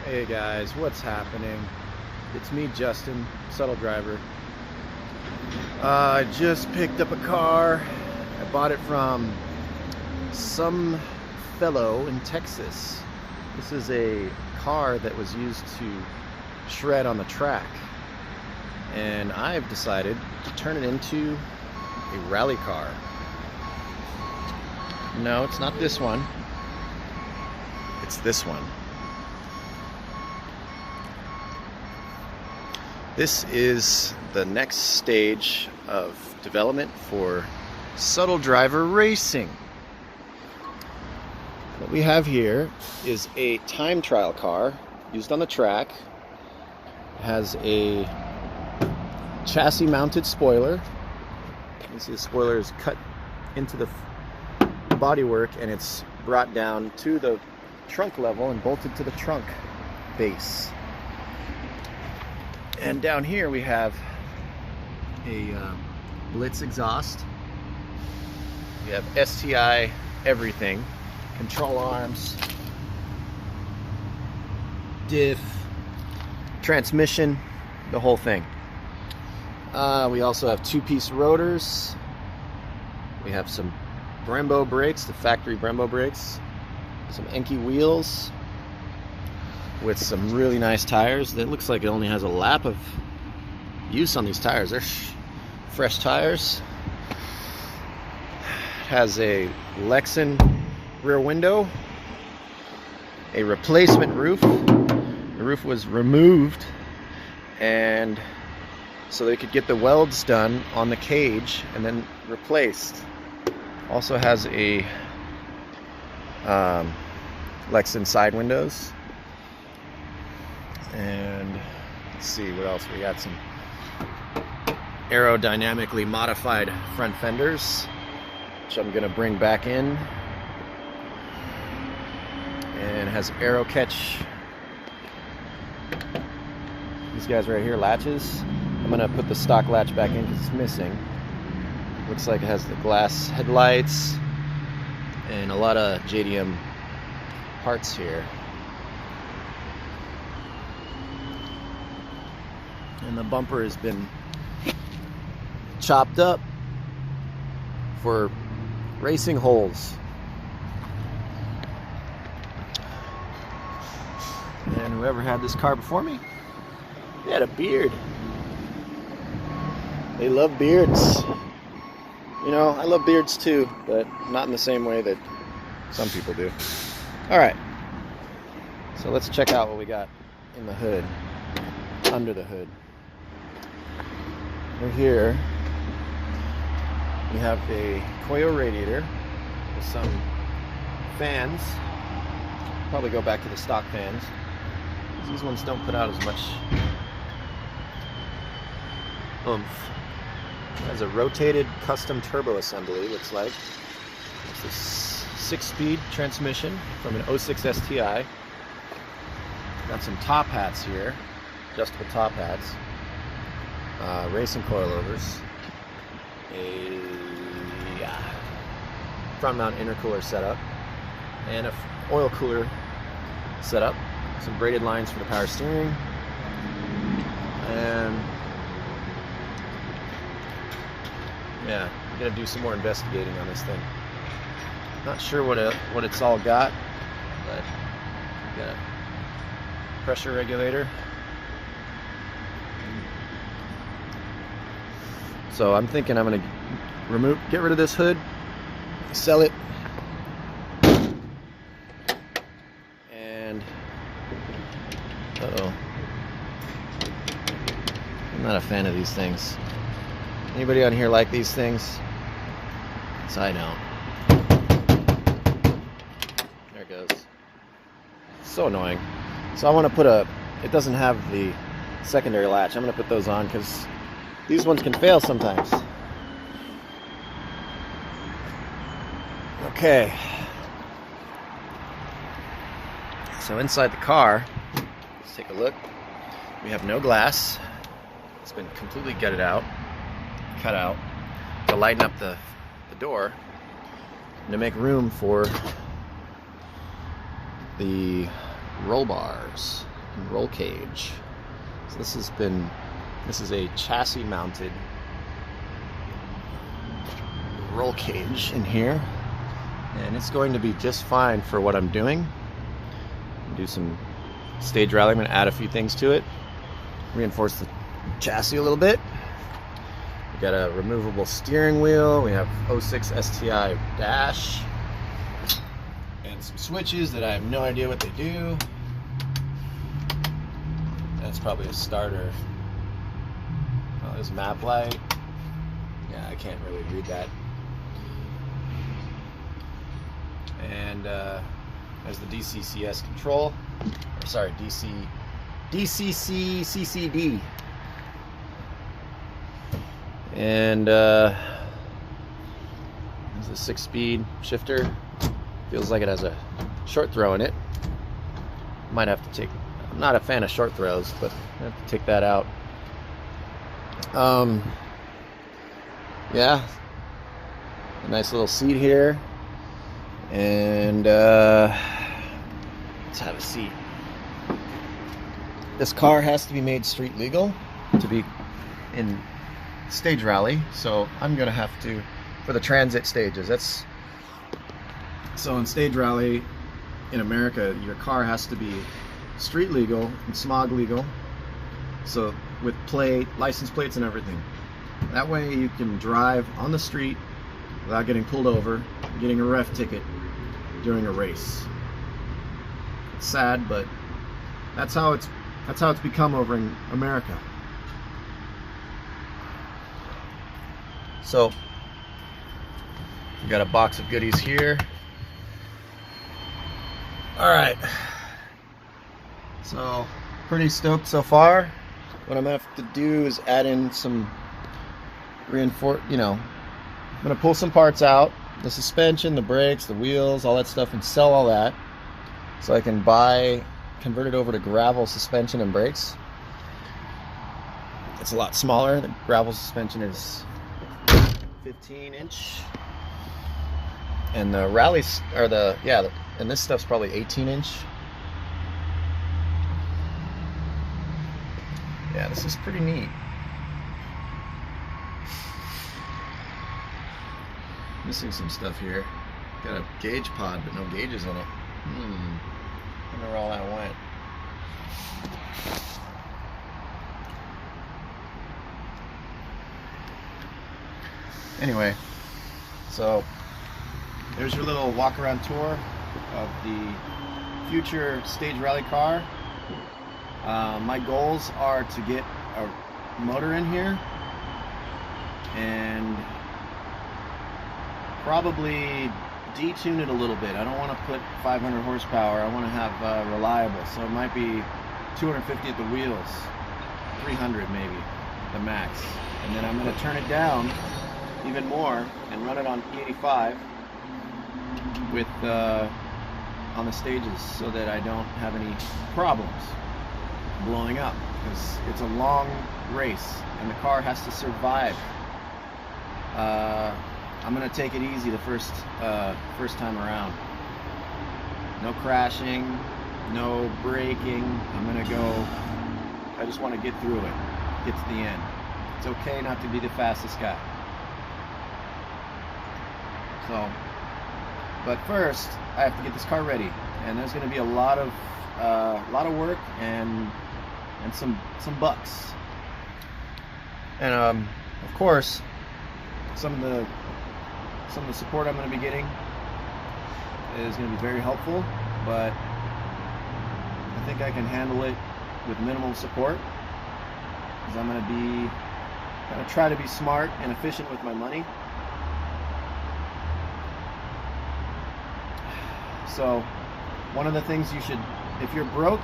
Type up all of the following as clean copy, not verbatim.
Hey guys, what's happening? It's me, Justin, Subtle Driver. I just picked up a car. I bought it from some fellow in Texas. This is a car that was used to shred on the track. And I've decided to turn it into a rally car. No, it's not this one. It's this one. This is the next stage of development for Subtle Driver Racing. What we have here is a time trial car used on the track. It has a chassis mounted spoiler. You can see the spoiler is cut into the bodywork and it's brought down to the trunk level and bolted to the trunk base. And down here we have a Blitz exhaust. We have STI everything, control arms, diff, transmission, the whole thing. We also have two-piece rotors. We have some Brembo brakes, the factory Brembo brakes, some Enkei wheels, with some really nice tires. It looks like it only has a lap of use on these tires. They're fresh tires. Has a Lexan rear window, a replacement roof. The roof was removed, and so they could get the welds done on the cage and then replaced. Also has a Lexan side windows. And let's see what else. We got some aerodynamically modified front fenders, which I'm gonna bring back in. And it has aero catch. These guys right here, latches. I'm gonna put the stock latch back in because it's missing. Looks like it has the glass headlights and a lot of JDM parts here. And the bumper has been chopped up for racing holes. And whoever had this car before me, they had a beard. They love beards. You know, I love beards too, but not in the same way that some people do. Alright, so let's check out what we got in the hood, under the hood. Over here, we have a Koyo radiator with some fans. Probably go back to the stock fans. These ones don't put out as much oomph. It has a rotated custom turbo assembly, looks like. It's a 6-speed transmission from an 06 STI. Got some top hats here, adjustable top hats. Racing coilovers, a front mount intercooler setup, and a oil cooler setup. Some braided lines for the power steering, and yeah, I'm gonna do some more investigating on this thing. Not sure what it's all got, but got a pressure regulator. So I'm thinking I'm gonna get rid of this hood, sell it, and I'm not a fan of these things. Anybody on here like these things? Yes, I don't. There it goes. So annoying. So I want to put it doesn't have the secondary latch. I'm gonna put those on because these ones can fail sometimes. Okay. So inside the car, let's take a look. We have no glass. It's been completely cut out to lighten up the door and to make room for the roll bars. and roll cage. So this is a chassis mounted roll cage in here, and it's going to be just fine for what I'm doing. Do some stage rally. I'm going to add a few things to it, reinforce the chassis a little bit. We got a removable steering wheel. We have 06 STI dash and some switches that I have no idea what they do. That's probably a starter. Oh, there's map light. Yeah, I can't really read that. And there's the DCCS control. Or sorry, DCC CCD. And there's a 6-speed shifter. Feels like it has a short throw in it. Might have to take. I'm not a fan of short throws, but I have to take that out. Yeah, a nice little seat here, and let's have a seat. This car has to be made street legal to be in stage rally, so I'm gonna have to, for the transit stages, that's so in stage rally in America, your car has to be street legal and smog legal, so with license plates and everything. That way you can drive on the street without getting pulled over, getting a ref ticket during a race. It's sad, but that's how it's become over in America. So we got a box of goodies here. All right. So pretty stoked so far. What I'm gonna have to do is add in some I'm gonna pull some parts out, the suspension, the brakes, the wheels, all that stuff, and sell all that so I can convert it over to gravel suspension and brakes. It's a lot smaller. The gravel suspension is 15-inch, and the rallies are and this stuff's probably 18-inch. Yeah, this is pretty neat. Missing some stuff here. Got a gauge pod, but no gauges on it. Wonder where all that went. Anyway, so there's your little walk-around tour of the future stage rally car. My goals are to get a motor in here and probably detune it a little bit. I don't want to put 500 horsepower. I want to have reliable. So it might be 250 at the wheels, 300 maybe, the max. And then I'm going to turn it down even more and run it on E85 with on the stages so that I don't have any problems blowing up, because it's a long race and the car has to survive. I'm gonna take it easy the first time around. No crashing, no braking. I just want to get through it, get to the end. It's okay not to be the fastest guy. So, but first I have to get this car ready, and there's going to be a lot of work and some bucks, and of course some of the support I'm going to be getting is going to be very helpful, but I think I can handle it with minimal support, because I'm going to try to be smart and efficient with my money. So one of the things you should, if you're broke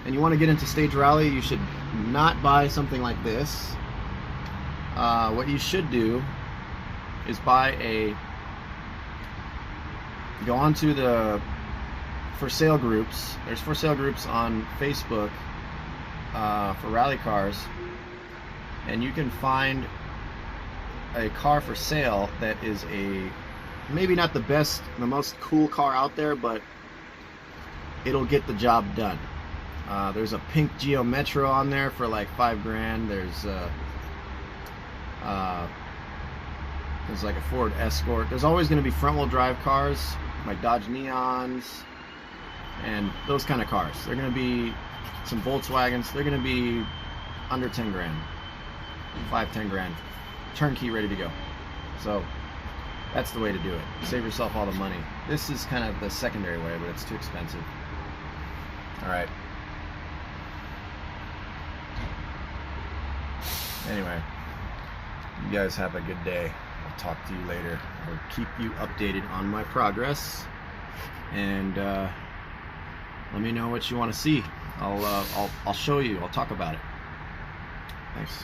and you want to get into stage rally, you should not buy something like this. What you should do is go onto the for sale groups. There's for sale groups on Facebook for rally cars, and you can find a car for sale that is maybe not the most cool car out there, but it'll get the job done. There's a pink Geo Metro on there for like $5,000. There's like a Ford Escort. There's always going to be front-wheel drive cars, like Dodge Neons, and those kind of cars. They're going to be some Volkswagens. They're going to be under 10 grand, 5-10 grand, turnkey, ready to go. So that's the way to do it. Save yourself all the money. This is kind of the secondary way, but it's too expensive. All right. Anyway, you guys have a good day. I'll talk to you later. I'll keep you updated on my progress, and let me know what you want to see. I'll show you. I'll talk about it. Thanks.